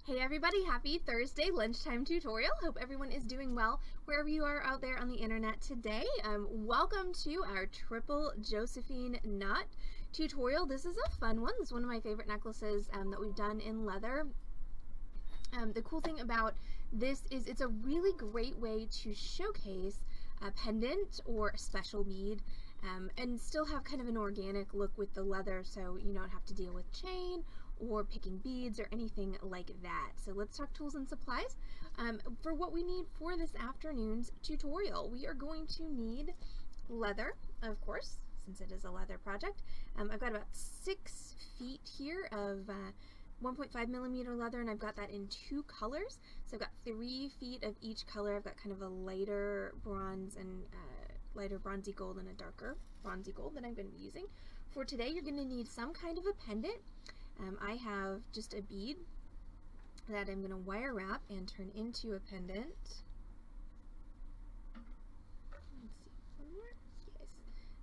Hey everybody, happy Thursday lunchtime tutorial. Hope everyone is doing well wherever you are out there on the internet today. Welcome to our triple Josephine knot tutorial. This is a fun one. This is one of my favorite necklaces that we've done in leather. The cool thing about this is it's a really great way to showcase a pendant or a special bead and still have kind of an organic look with the leather, so you don't have to deal with chain or picking beads or anything like that. So let's talk tools and supplies. For what we need for this afternoon's tutorial, we are going to need leather, of course, since it is a leather project. I've got about 6 feet here of 1.5 millimeter leather, and I've got that in 2 colors. So I've got 3 feet of each color. I've got kind of a lighter bronze and lighter bronzy gold and a darker bronzy gold that I'm going to be using. For today, you're going to need some kind of a pendant. I have just a bead that I'm going to wire wrap and turn into a pendant. Let's see, one more.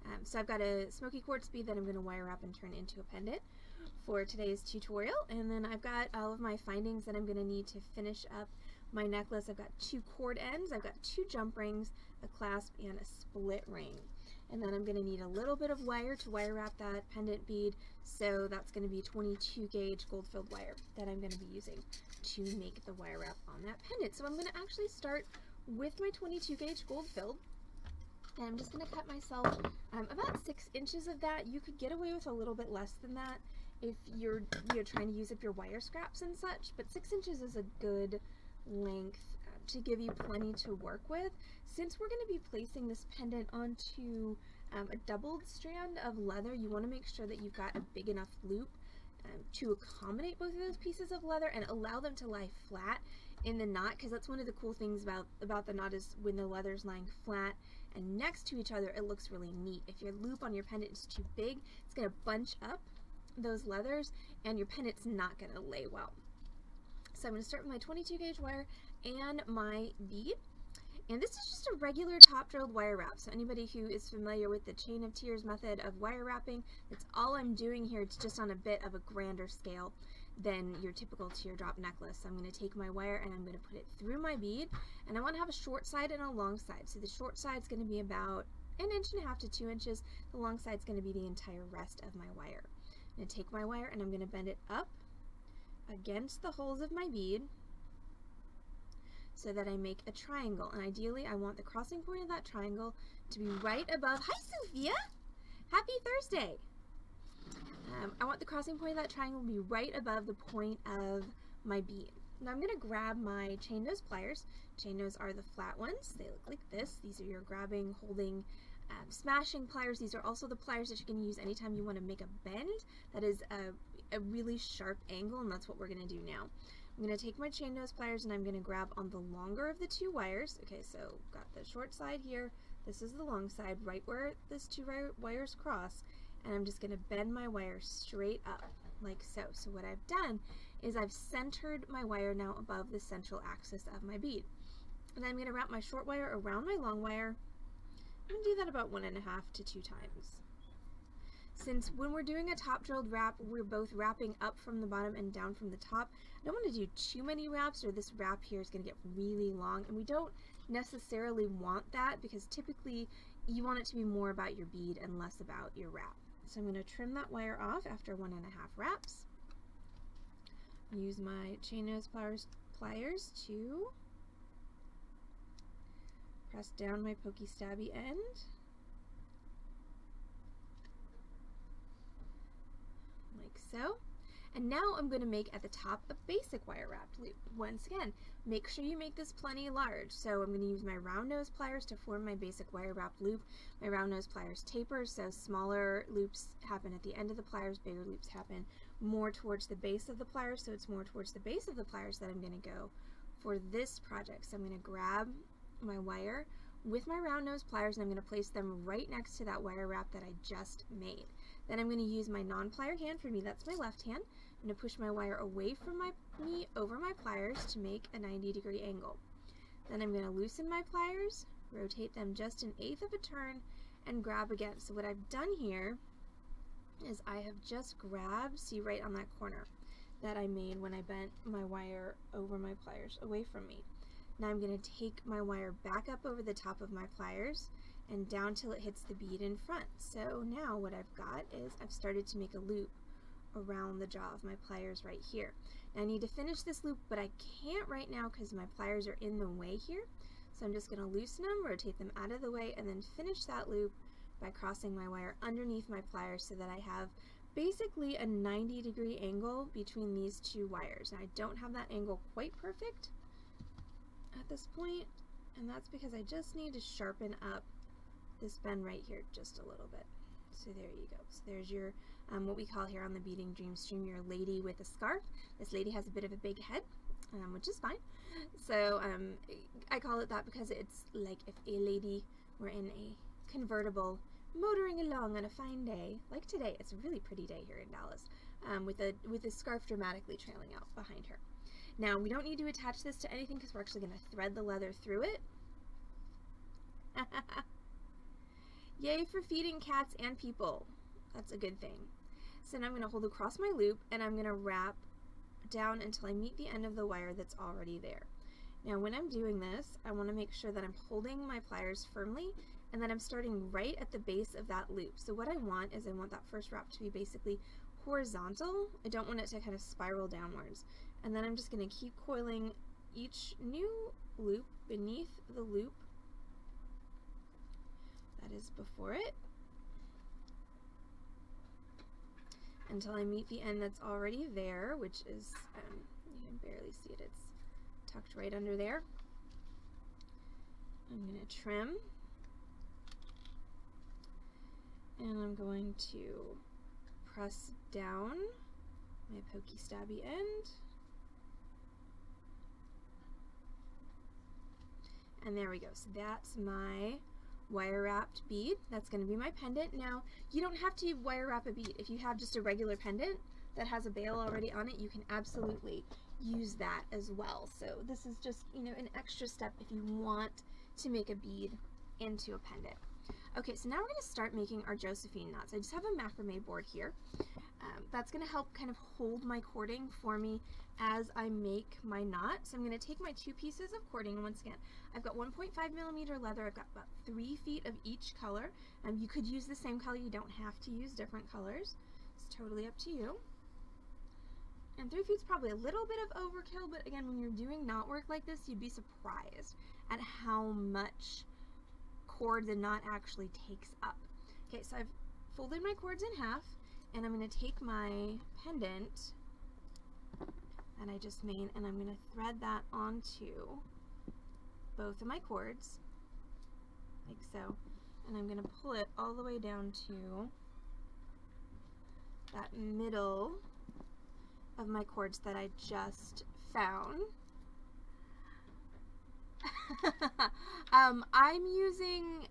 Yes. So I've got a smoky quartz bead that I'm going to wire wrap and turn into a pendant for today's tutorial. And then I've got all of my findings that I'm going to need to finish up my necklace. I've got 2 cord ends, I've got 2 jump rings, a clasp, and a split ring. And then I'm going to need a little bit of wire to wire wrap that pendant bead, so that's going to be 22 gauge gold filled wire that I'm going to be using to make the wire wrap on that pendant. So I'm going to actually start with my 22 gauge gold filled, and I'm just going to cut myself about 6 inches of that. You could get away with a little bit less than that if you're trying to use up your wire scraps and such, but 6 inches is a good length to give you plenty to work with. Since we're going to be placing this pendant onto a doubled strand of leather, you want to make sure that you've got a big enough loop to accommodate both of those pieces of leather and allow them to lie flat in the knot, because that's one of the cool things about the knot is when the leather's lying flat and next to each other, it looks really neat. If your loop on your pendant is too big, it's going to bunch up those leathers and your pendant's not going to lay well. So I'm going to start with my 22 gauge wire and my bead. And this is just a regular top drilled wire wrap. So anybody who is familiar with the chain of tears method of wire wrapping, that's all I'm doing here. It's just on a bit of a grander scale than your typical teardrop necklace. So I'm going to take my wire and I'm going to put it through my bead. And I want to have a short side and a long side. So the short side is going to be about 1.5 inches to 2 inches. The long side is going to be the entire rest of my wire. I'm going to take my wire and I'm going to bend it up against the holes of my bead so that I make a triangle, and ideally I want the crossing point of that triangle to be right above, hi Sophia, happy Thursday. I want the crossing point of that triangle to be right above the point of my bead. Now I'm going to grab my chain nose pliers. Chain nose are the flat ones, they look like this. These are your grabbing, holding, smashing pliers. These are also the pliers that you're going to use anytime you want to make a bend that is a really sharp angle, and that's what we're going to do now. I'm going to take my chain nose pliers and I'm going to grab on the longer of the 2 wires. Okay, so got the short side here, this is the long side, right where these 2 wires cross, and I'm just going to bend my wire straight up, like so. So what I've done is I've centered my wire now above the central axis of my bead. And then I'm going to wrap my short wire around my long wire. I'm going to do that about 1.5 to 2 times. Since when we're doing a top drilled wrap, we're both wrapping up from the bottom and down from the top. I don't want to do too many wraps, or this wrap here is going to get really long, and we don't necessarily want that because typically you want it to be more about your bead and less about your wrap. So I'm going to trim that wire off after 1.5 wraps. Use my chain nose pliers to press down my pokey stabby end. Like so. And now I'm going to make at the top a basic wire wrapped loop. Once again, make sure you make this plenty large. So I'm going to use my round nose pliers to form my basic wire wrapped loop. My round nose pliers taper, so smaller loops happen at the end of the pliers, bigger loops happen more towards the base of the pliers, so it's more towards the base of the pliers that I'm going to go for this project. So I'm going to grab my wire with my round nose pliers and I'm going to place them right next to that wire wrap that I just made. Then I'm going to use my non-plier hand, for me that's my left hand. I'm going to push my wire away from me over my pliers to make a 90-degree angle. Then I'm going to loosen my pliers, rotate them just 1/8 of a turn, and grab again. So what I've done here is I have just grabbed, see right on that corner, that I made when I bent my wire over my pliers away from me. Now I'm going to take my wire back up over the top of my pliers and down till it hits the bead in front. So now what I've got is I've started to make a loop around the jaw of my pliers right here. Now I need to finish this loop, but I can't right now because my pliers are in the way here. So I'm just going to loosen them, rotate them out of the way, and then finish that loop by crossing my wire underneath my pliers so that I have basically a 90-degree angle between these two wires. Now I don't have that angle quite perfect at this point, and that's because I just need to sharpen up this bend right here just a little bit. So there you go. So there's your what we call here on the Beading Dream Stream your lady with a scarf. This lady has a bit of a big head, which is fine. So I call it that because it's like if a lady were in a convertible motoring along on a fine day, like today. It's a really pretty day here in Dallas, with a scarf dramatically trailing out behind her. Now we don't need to attach this to anything because we're actually going to thread the leather through it. Yay for feeding cats and people. That's a good thing. So now I'm going to hold across my loop and I'm going to wrap down until I meet the end of the wire that's already there. Now when I'm doing this, I want to make sure that I'm holding my pliers firmly and that I'm starting right at the base of that loop. So what I want is I want that first wrap to be basically horizontal. I don't want it to kind of spiral downwards. And then I'm just going to keep coiling each new loop beneath the loop that is before it until I meet the end that's already there, which is, you can barely see it, it's tucked right under there. I'm going to trim, and I'm going to press down my pokey stabby end, and there we go. So that's my wire wrapped bead. That's going to be my pendant. Now you don't have to wire wrap a bead. If you have just a regular pendant that has a bail already on it, you can absolutely use that as well. So this is just, you know, an extra step if you want to make a bead into a pendant. Okay, so now we're going to start making our Josephine knots. I just have a macrame board here. That's going to help kind of hold my cording for me as I make my knot. So I'm going to take my 2 pieces of cording, and once again, I've got 1.5mm leather. I've got about 3 feet of each color. You could use the same color. You don't have to use different colors. It's totally up to you. And 3 feet's probably a little bit of overkill, but again, when you're doing knot work like this, you'd be surprised at how much cord the knot actually takes up. Okay, so I've folded my cords in half, and I'm going to take my pendant that I just made, and I'm going to thread that onto both of my cords, like so, and I'm going to pull it all the way down to that middle of my cords that I just found. I'm using,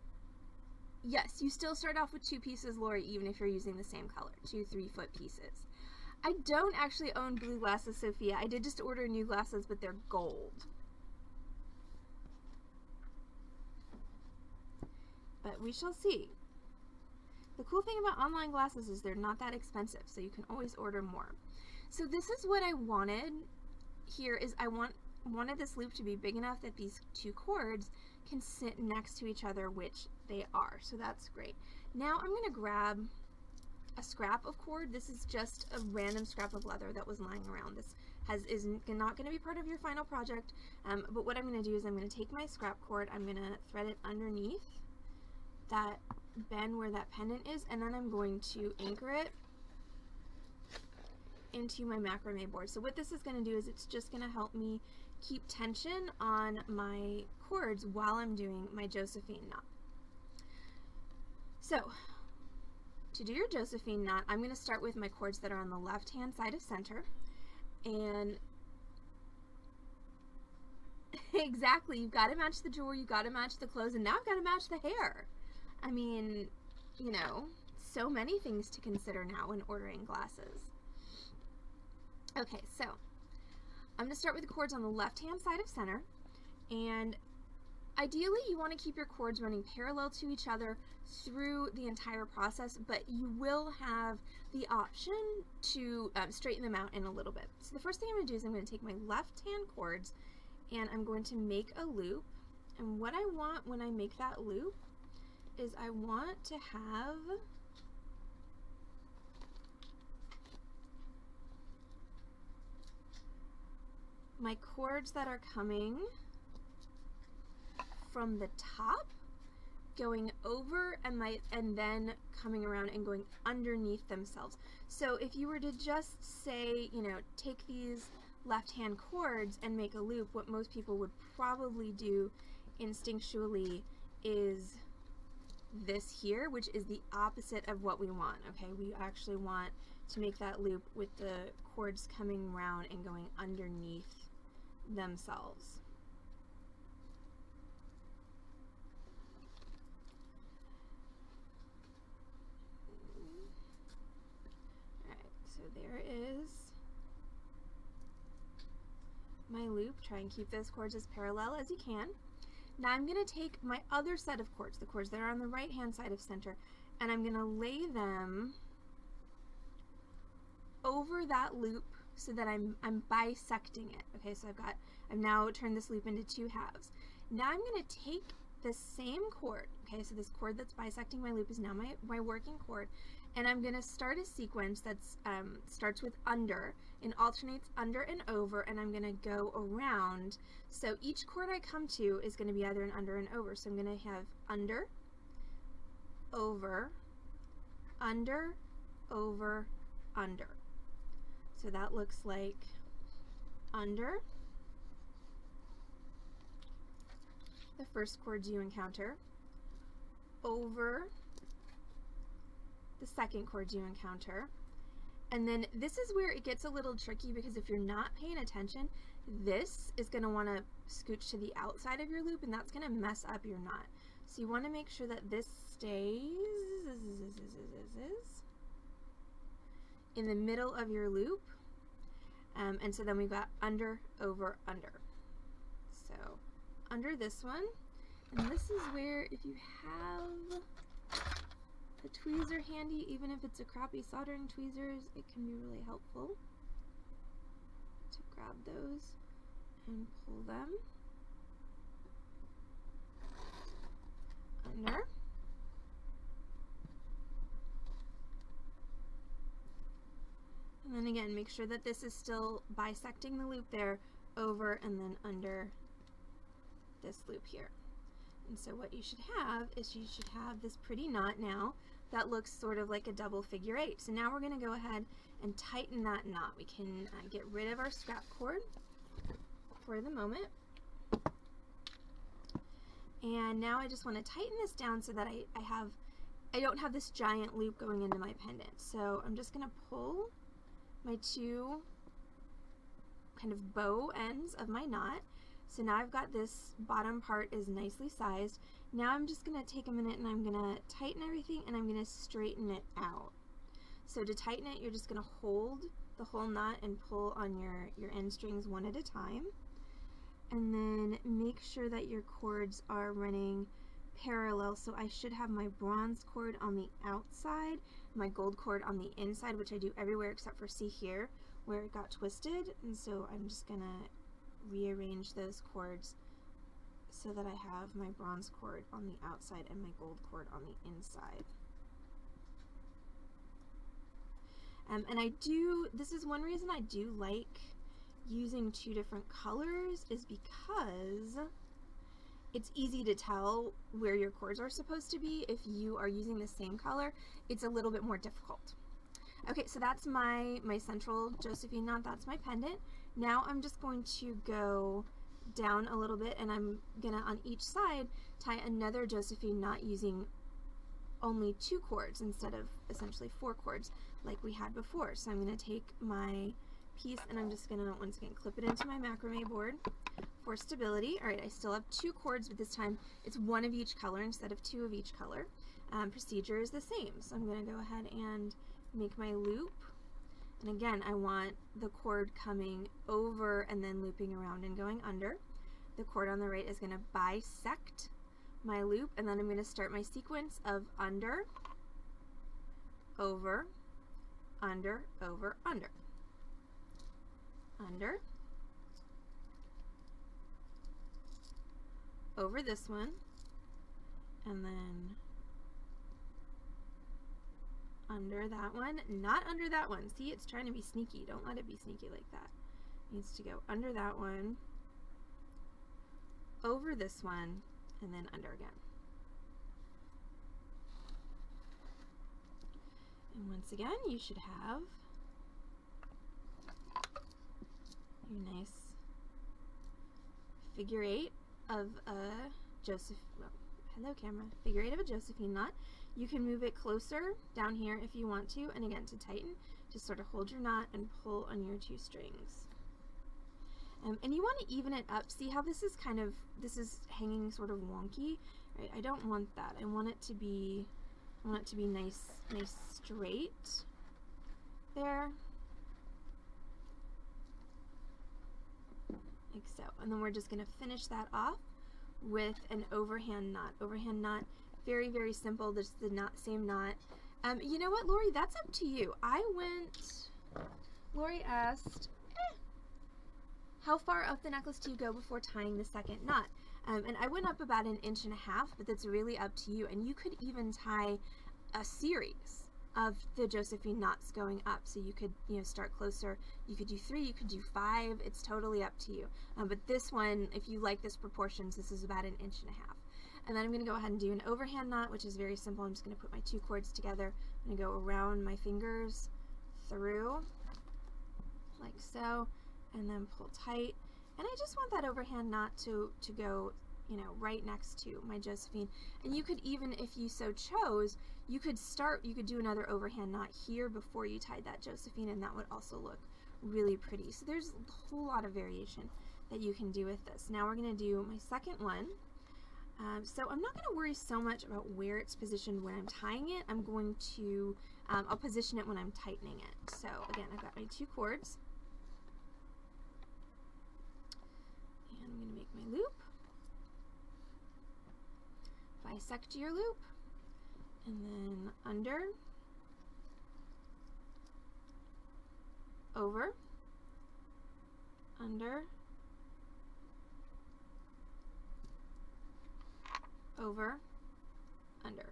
yes, you still start off with 2 pieces, Lori, even if you're using the same color, 2 3-foot pieces. I don't actually own blue glasses, Sophia. I did just order new glasses, but they're gold. But we shall see. The cool thing about online glasses is they're not that expensive, so you can always order more. So this is what I wanted here, is I wanted this loop to be big enough that these 2 cords can sit next to each other, which they are. So that's great. Now I'm going to grab a scrap of cord. This is just a random scrap of leather that was lying around. This is not going to be part of your final project, but what I'm going to do is I'm going to take my scrap cord, I'm going to thread it underneath that bend where that pendant is, and then I'm going to anchor it into my macrame board. So what this is going to do is it's just going to help me keep tension on my cords while I'm doing my Josephine knot. So to do your Josephine knot, I'm going to start with my cords that are on the left hand side of center, and exactly, you've got to match the jewelry, you've got to match the clothes, and now I've got to match the hair. I mean, you know, so many things to consider now when ordering glasses. Okay, so I'm going to start with the cords on the left hand side of center, and Ideally, you want to keep your cords running parallel to each other through the entire process, but you will have the option to straighten them out in a little bit. So the first thing I'm going to do is I'm going to take my left hand cords and I'm going to make a loop. And what I want when I make that loop is I want to have my cords that are coming from the top going over and then coming around and going underneath themselves. So if you were to just say, you know, take these left hand cords and make a loop, what most people would probably do instinctually is this here, which is the opposite of what we want. Okay, we actually want to make that loop with the cords coming around and going underneath themselves. So there is my loop. Try and keep those cords as parallel as you can. Now I'm going to take my other set of cords, the cords that are on the right hand side of center, and I'm going to lay them over that loop so that I'm bisecting it. Okay, so I've now turned this loop into two halves. Now I'm going to take the same cord, okay, so this cord that's bisecting my loop is now my working cord, and I'm going to start a sequence that starts with under and alternates under and over, and I'm going to go around. So each cord I come to is going to be either an under and over. So I'm going to have under, over, under, over, under. So that looks like under, the first chords you encounter, over, the second chords you encounter, and then this is where it gets a little tricky, because if you're not paying attention, this is going to want to scooch to the outside of your loop, and that's going to mess up your knot. So you want to make sure that this stays in the middle of your loop, and so then we've got under, over, under. So under this one, and this is where if you have a tweezer handy, even if it's a crappy soldering tweezers, it can be really helpful to grab those and pull them under. And then again, make sure that this is still bisecting the loop there, over and then under this loop here. And so what you should have is you should have this pretty knot now that looks sort of like a double figure eight. So now we're going to go ahead and tighten that knot. We can get rid of our scrap cord for the moment. And now I just want to tighten this down so that I don't have this giant loop going into my pendant. So I'm just going to pull my two kind of bow ends of my knot. So now I've got this bottom part is nicely sized. Now I'm just going to take a minute and I'm going to tighten everything and I'm going to straighten it out. So to tighten it, you're just going to hold the whole knot and pull on your end strings one at a time. And then make sure that your cords are running parallel. So I should have my bronze cord on the outside, my gold cord on the inside, which I do everywhere except for see here where it got twisted. And so I'm just going to rearrange those cords so that I have my bronze cord on the outside and my gold cord on the inside. And this is one reason I do like using two different colors, is because it's easy to tell where your cords are supposed to be. If you are using the same color, it's a little bit more difficult. Okay, so that's my central Josephine knot, that's my pendant. Now I'm just going to go down a little bit and I'm gonna on each side tie another Josephine knot using only two cords instead of essentially four cords like we had before. So I'm gonna take my piece and I'm just gonna once again clip it into my macrame board for stability. Alright, I still have two cords, but this time it's one of each color instead of two of each color. Procedure is the same. So I'm gonna go ahead and make my loop. And again, I want the cord coming over and then looping around and going under. the cord on the right is going to bisect my loop, and then I'm going to start my sequence of under, over, under, over, under, under, over this one, and then under that one, not under that one. See, it's trying to be sneaky. Don't let it be sneaky like that. It needs to go under that one, over this one, and then under again. And once again, you should have your nice figure eight of a figure eight of a Josephine knot. You can move it closer down here if you want to, and again, to tighten, just sort of hold your knot and pull on your 2 strings. And you want to even it up. See how this is hanging sort of wonky, right? I don't want that. I want it to be nice straight there, like so. And then we're just going to finish that off with an overhand knot. Overhand knot, very, very simple. This is the same knot. You know what, Lori? That's up to you. Lori asked, how far up the necklace do you go before tying the second knot? And I went up about 1.5 inches, but that's really up to you. And you could even tie a series of the Josephine knots going up. So you could, start closer. You could do 3, you could do 5. It's totally up to you. But this one, if you like this proportions, this is about 1.5 inches. And then I'm going to go ahead and do an overhand knot, which is very simple. I'm just going to put my 2 cords together. I'm going to go around my fingers through, like so, and then pull tight. And I just want that overhand knot to go, right next to my Josephine. And you could even, if you so chose, you could do another overhand knot here before you tied that Josephine, and that would also look really pretty. So there's a whole lot of variation that you can do with this. Now we're going to do my second one. So I'm not going to worry so much about where it's positioned when I'm tying it. I'm going to, I'll position it when I'm tightening it. So again, I've got my 2 cords. And I'm going to make my loop. Bisect your loop. And then under, over, under, over, under.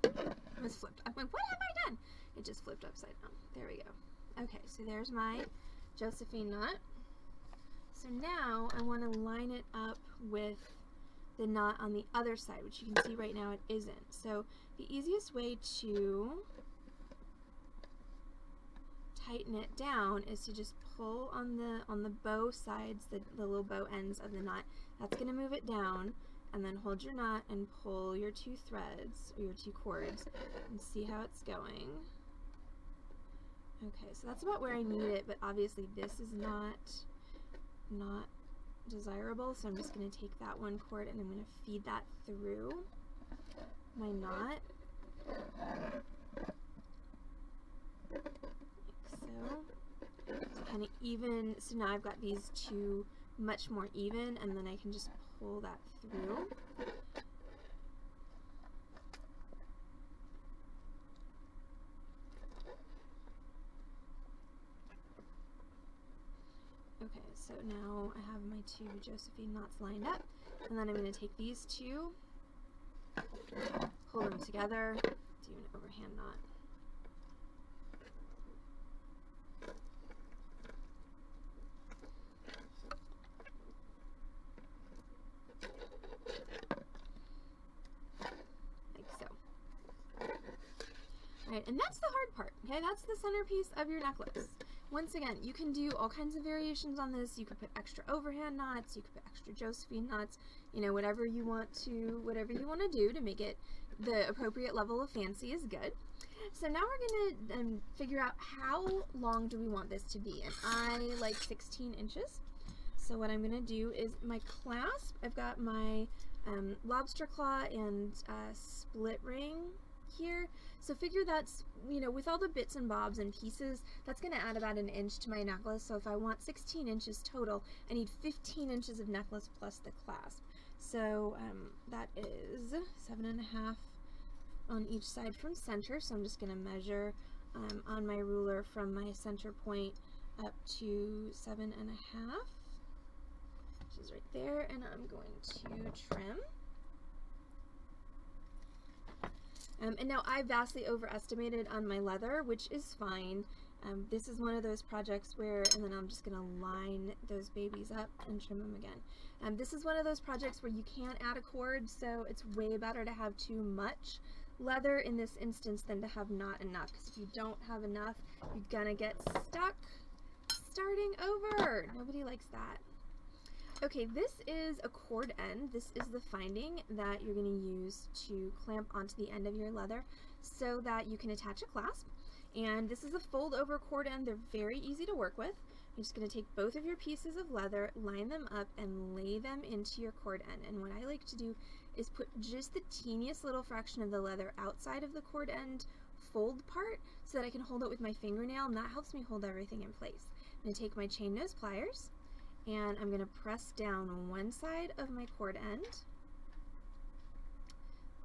It was flipped. I'm like, what have I done? It just flipped upside down. There we go. Okay, so there's my Josephine knot. So now I want to line it up with the knot on the other side, which you can see right now it isn't. So the easiest way to tighten it down is to just pull on the bow sides, the little bow ends of the knot. That's going to move it down, and then hold your knot and pull your 2 threads or your 2 cords and see how it's going. Okay, so that's about where I need it, but obviously this is not desirable, so I'm just going to take that 1 cord and I'm going to feed that through my knot, like so. Kind of even, so now I've got these 2 much more even, and then I can just pull that through. Okay, so now I have my 2 Josephine knots lined up, and then I'm going to take these 2, pull them together, do an overhand knot. Like so. Alright, and that's the hard part, okay? That's the centerpiece of your necklace. Once again, you can do all kinds of variations on this. You could put extra overhand knots, you could put extra Josephine knots, you know, whatever you want to do to make it the appropriate level of fancy is good. So now we're going to figure out how long do we want this to be, and I like 16 inches. So what I'm going to do is my clasp, I've got my lobster claw and split ring here. So figure that's, you know, with all the bits and bobs and pieces, that's going to add about an inch to my necklace. So if I want 16 inches total, I need 15 inches of necklace plus the clasp. So that is 7.5 on each side from center. So I'm just going to measure on my ruler from my center point up to 7.5, which is right there, and I'm going to trim. And now I vastly overestimated on my leather, which is fine. This is one of those projects where, and then I'm just going to line those babies up and trim them again. This is one of those projects where you can't add a cord, so it's way better to have too much leather in this instance than to have not enough, because if you don't have enough, you're gonna get stuck starting over. Nobody likes that. Okay, this is a cord end. This is the finding that you're going to use to clamp onto the end of your leather so that you can attach a clasp. And this is a fold over cord end. They're very easy to work with. You're just going to take both of your pieces of leather, line them up, and lay them into your cord end. And what I like to do is put just the teeniest little fraction of the leather outside of the cord end fold part so that I can hold it with my fingernail, and that helps me hold everything in place. I'm going to take my chain nose pliers, and I'm going to press down one side of my cord end.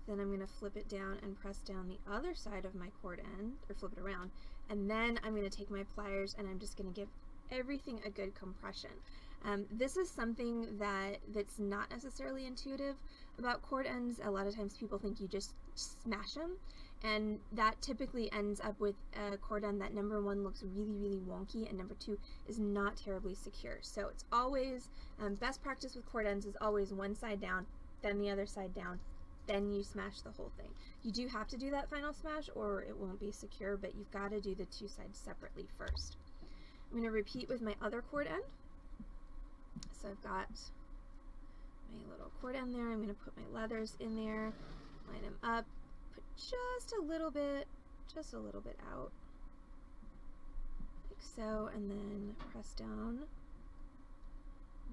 Then I'm going to flip it down and press down the other side of my cord end, or flip it around. And then I'm going to take my pliers and I'm just going to give everything a good compression. This is something that's not necessarily intuitive about cord ends. A lot of times people think you just smash them, and that typically ends up with a cord end that, number one, looks really, really wonky, and number two, is not terribly secure. So it's always, best practice with cord ends is always one side down, then the other side down, then you smash the whole thing. You do have to do that final smash or it won't be secure, but you've got to do the two sides separately first. I'm going to repeat with my other cord end. So I've got my little cord end there. I'm going to put my leathers in there, line them up, put just a little bit out, like so, and then press down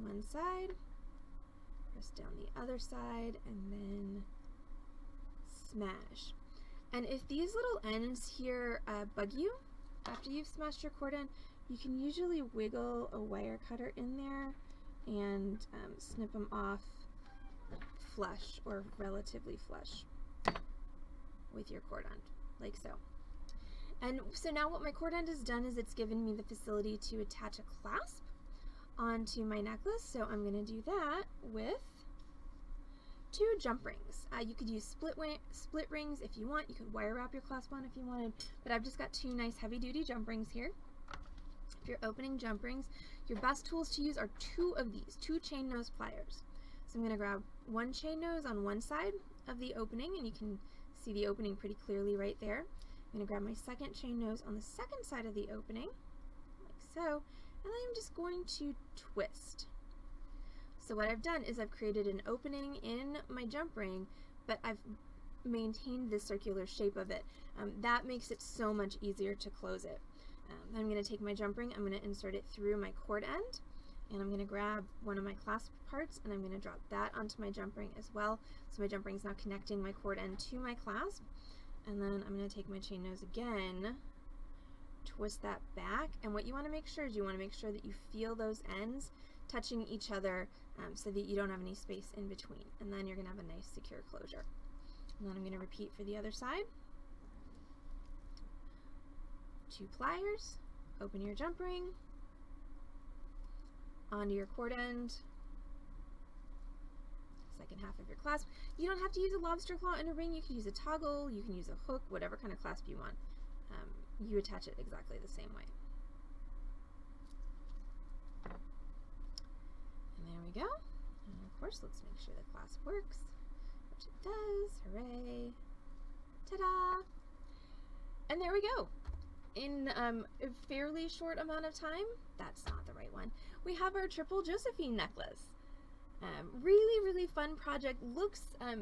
one side, press down the other side, and then smash. And if these little ends here bug you after you've smashed your cord end, you can usually wiggle a wire cutter in there and snip them off flush or relatively flush with your cord end, like so. And so now what my cord end has done is it's given me the facility to attach a clasp onto my necklace. So I'm going to do that with 2 jump rings. You could use split rings if you want. You could wire wrap your clasp on if you wanted, but I've just got 2 nice heavy duty jump rings here. If you're opening jump rings, your best tools to use are 2 of these, 2 chain nose pliers. So I'm going to grab 1 chain nose on one side of the opening, and you can see the opening pretty clearly right there. I'm going to grab my second chain nose on the second side of the opening, like so, and then I'm just going to twist. So what I've done is I've created an opening in my jump ring, but I've maintained the circular shape of it. That makes it so much easier to close it. I'm going to take my jump ring, I'm going to insert it through my cord end, and I'm going to grab one of my clasp parts and I'm going to drop that onto my jump ring as well. So my jump ring is now connecting my cord end to my clasp, and then I'm going to take my chain nose again, twist that back, and what you want to make sure is you want to make sure that you feel those ends touching each other so that you don't have any space in between, and then you're going to have a nice secure closure. And then I'm going to repeat for the other side. 2 pliers, open your jump ring, onto your cord end, second half of your clasp. You don't have to use a lobster claw in a ring, you can use a toggle, you can use a hook, whatever kind of clasp you want. You attach it exactly the same way. And there we go. And of course, let's make sure the clasp works, which it does. Hooray! Ta-da! And there we go. in a fairly short amount of time. That's not the right one. We have our triple Josephine necklace. Really, really fun project. Looks,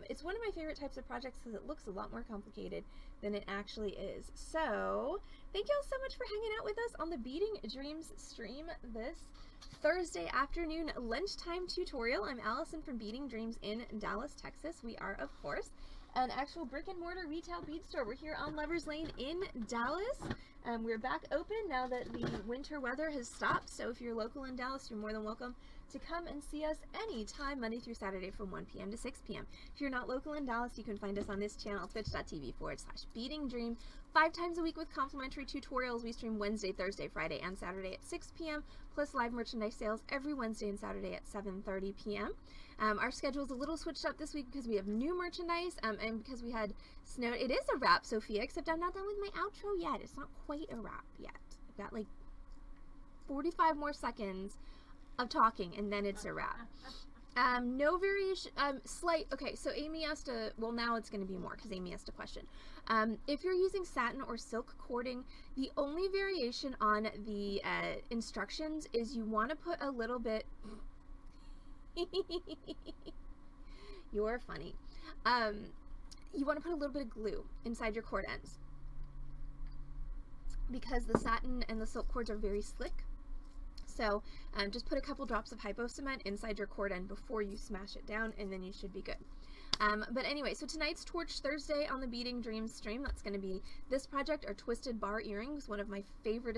it's one of my favorite types of projects because it looks a lot more complicated than it actually is. So, thank you all so much for hanging out with us on the Beading Dreams stream this Thursday afternoon lunchtime tutorial. I'm Allison from Beading Dreams in Dallas, Texas. We are, of course, an actual brick and mortar retail bead store. We're here on Lovers Lane in Dallas. We're back open now that the winter weather has stopped. So if you're local in Dallas, you're more than welcome to come and see us anytime, Monday through Saturday from 1 p.m. to 6 p.m. If you're not local in Dallas, you can find us on this channel, twitch.tv/Beading Dream, 5 times a week with complimentary tutorials. We stream Wednesday, Thursday, Friday, and Saturday at 6 p.m., plus live merchandise sales every Wednesday and Saturday at 7:30 p.m. Our schedule is a little switched up this week because we have new merchandise and because we had snow. It is a wrap, Sophia, except I'm not done with my outro yet. It's not quite a wrap yet. I've got like 45 more seconds of talking and then it's a wrap. No variation, slight, okay, so Amy asked well now it's going to be more because Amy asked a question. If you're using satin or silk cording, the only variation on the instructions is you want to put a little bit, you're funny, you want to put a little bit of glue inside your cord ends because the satin and the silk cords are very slick. So just put a couple drops of hypo cement inside your cord end before you smash it down and then you should be good. But anyway, so tonight's Torch Thursday on the Beading Dreams stream, that's going to be this project, our Twisted Bar Earrings, one of my favorite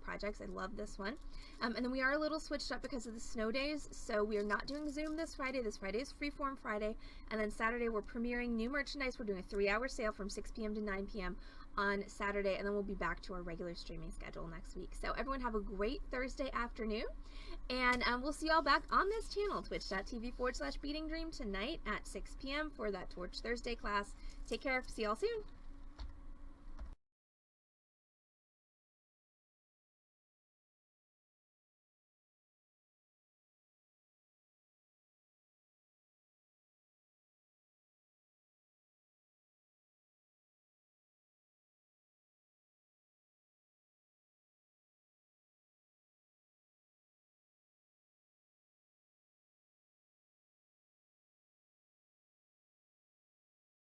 projects. I love this one. And then we are a little switched up because of the snow days, so we are not doing Zoom this Friday. This Friday is Freeform Friday, and then Saturday we're premiering new merchandise. We're doing a 3-hour sale from 6 p.m. to 9 p.m. on Saturday, and then we'll be back to our regular streaming schedule next week. So everyone have a great Thursday afternoon, and we'll see you all back on this channel, twitch.tv/Beading Dream tonight at 6 p.m. for that Torch Thursday class. Take care. See y'all soon.